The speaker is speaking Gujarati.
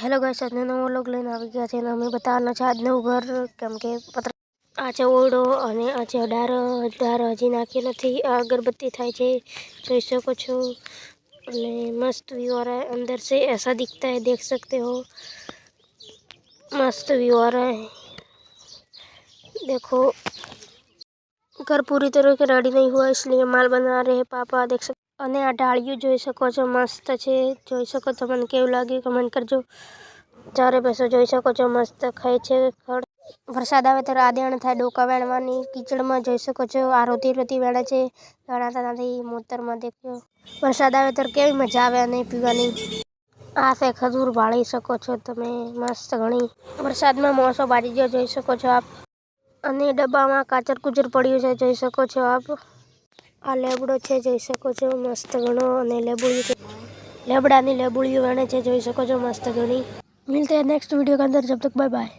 हेलो गाइस, आज नવો व्लॉग લઈને આવી ગયા છે અને અમે બતાવવાના છે આજનું ઘર કેમ કે આ છે ઓરડો અને આ છે અઢાર હજી નાખી નથી। આ अगरबत्ती થાય છે જોઈ શકો છો અને मस्त व्यू आ रहा है अंदर से ऐसा दिखता है देख सकते हो। मस्त व्यू आ रहा है देखो। घर पूरी तरह से रेडी नहीं हुआ इसलिए माल बना रहे हैं पापा देख सकते। અને આ ડાળિયું જોઈ શકો છો મસ્ત છે જોઈ શકો છો। મને કેવું લાગ્યું કમેન્ટ કરજો। ચારે ભેંસો જોઈ શકો છો મસ્ત ખાય છે ખડ। વરસાદ આવે ત્યારે આદેણ થાય ડોકા વેણવાની કીચડમાં જોઈ શકો છો। આ રોતી રોતી વેણે છે વેણાતા નથી મોતરમાં દેખ્યો। વરસાદ આવે ત્યારે કેવી મજા આવે અને પીવાની। આ છે ખજૂર ભાળી શકો છો તમે મસ્ત ઘણી। વરસાદમાં મોસો બાજી ગયો જોઈ શકો છો આપ। અને ડબ્બામાં કાચર કુચર પડ્યું છે જોઈ શકો છો આપ। આ લેબડો છે જોઈ શકો છો મસ્ત ઘણો અને लेबड़ा लेबुड़ियों वेणे છે જોઈ શકો છો मस्त घनी। मिलते हैं नेक्स्ट वीडियो के अंदर, जब तक बाय बाय।